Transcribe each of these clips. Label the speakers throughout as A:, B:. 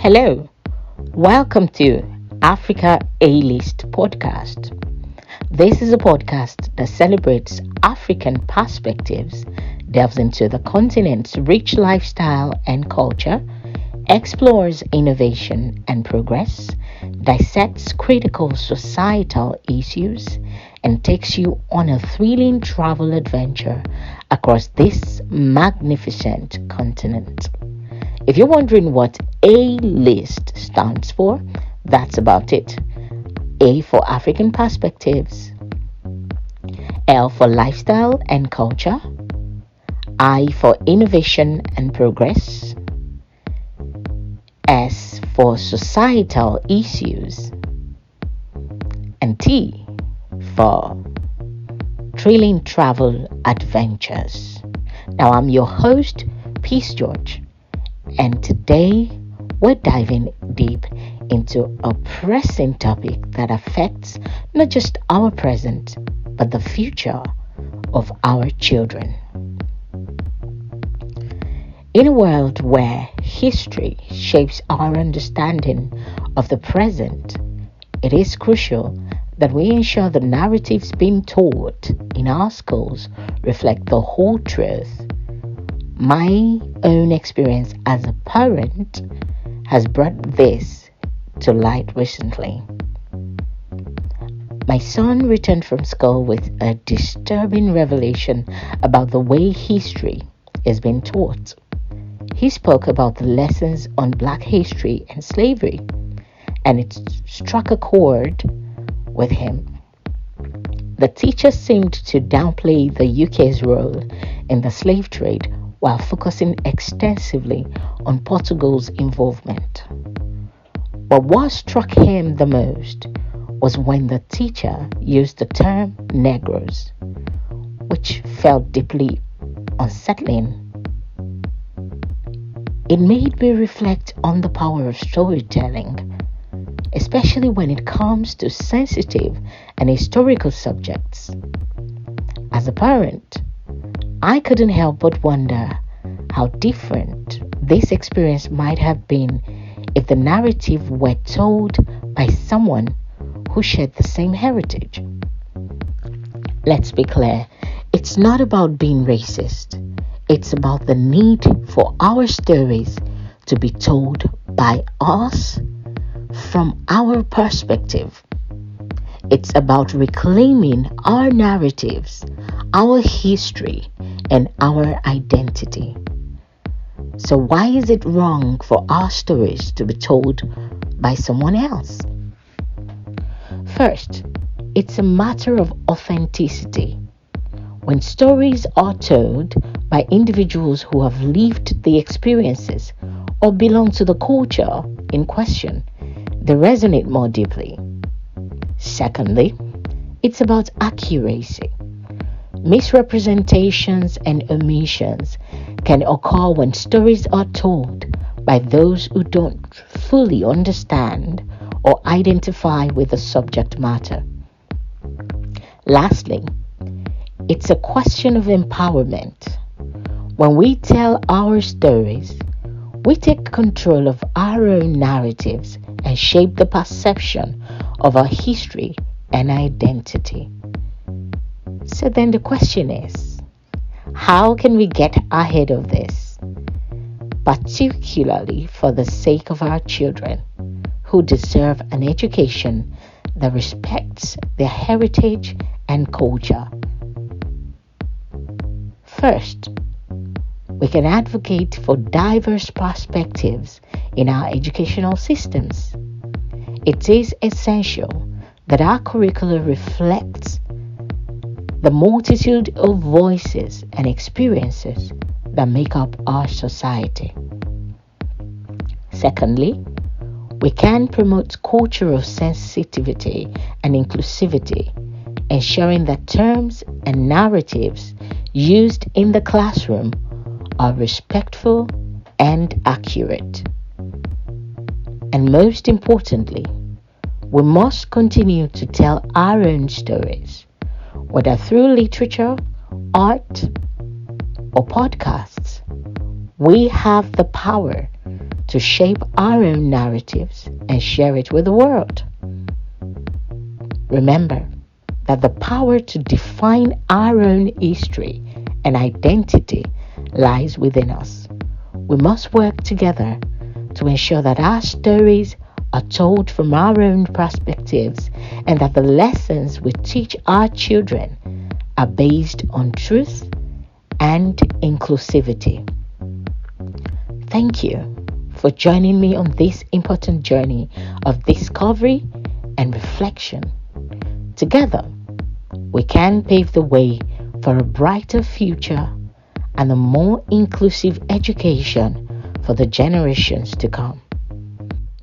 A: Hello, welcome to Africa A-List podcast. This is a podcast that celebrates African perspectives, delves into the continent's rich lifestyle and culture, explores innovation and progress, dissects critical societal issues, and takes you on a thrilling travel adventure across this magnificent continent. If you're wondering what A-List stands for, that's about it. A for African perspectives, L for lifestyle and culture, I for innovation and progress, S for societal issues, and T for thrilling travel adventures. Now, I'm your host, Peace George, and today we're diving deep into a pressing topic that affects not just our present, but the future of our children. In a world where history shapes our understanding of the present, it is crucial that we ensure the narratives being taught in our schools reflect the whole truth. My own experience as a parent has brought this to light recently. My son returned from school with a disturbing revelation about the way history is being taught. He spoke about the lessons on Black history and slavery, and it struck a chord with him. The teacher seemed to downplay the UK's role in the slave trade while focusing extensively on Portugal's involvement. But what struck him the most was when the teacher used the term Negroes, which felt deeply unsettling. It made me reflect on the power of storytelling, especially when it comes to sensitive and historical subjects. As a parent, I couldn't help but wonder how different this experience might have been if the narrative were told by someone who shared the same heritage. Let's be clear, it's not about being racist. It's about the need for our stories to be told by us from our perspective. It's about reclaiming our narratives, our history, and our identity. So why is it wrong for our stories to be told by someone else? First, it's a matter of authenticity. When stories are told by individuals who have lived the experiences or belong to the culture in question, they resonate more deeply. Secondly, it's about accuracy. Misrepresentations and omissions can occur when stories are told by those who don't fully understand or identify with the subject matter. Lastly, it's a question of empowerment. When we tell our stories, we take control of our own narratives and shape the perception of our history and identity. So then the question is, how can we get ahead of this, particularly for the sake of our children who deserve an education that respects their heritage and culture? First, we can advocate for diverse perspectives in our educational systems. It is essential that our curricula reflects the multitude of voices and experiences that make up our society. Secondly, we can promote cultural sensitivity and inclusivity, ensuring that terms and narratives used in the classroom are respectful and accurate. And most importantly, we must continue to tell our own stories, whether through literature, art, or podcasts. We have the power to shape our own narratives and share it with the world. Remember that the power to define our own history and identity lies within us. We must work together to ensure that our stories are told from our own perspectives and that the lessons we teach our children are based on truth and inclusivity. Thank you for joining me on this important journey of discovery and reflection. Together, we can pave the way for a brighter future and a more inclusive education for the generations to come.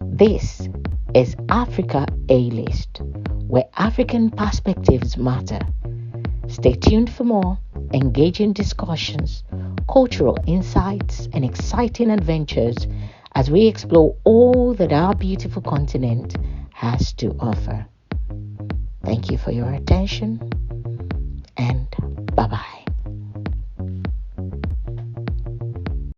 A: This is Africa A-List, where African perspectives matter. Stay tuned for more engaging discussions, cultural insights, and exciting adventures as we explore all that our beautiful continent has to offer. Thank you for your attention.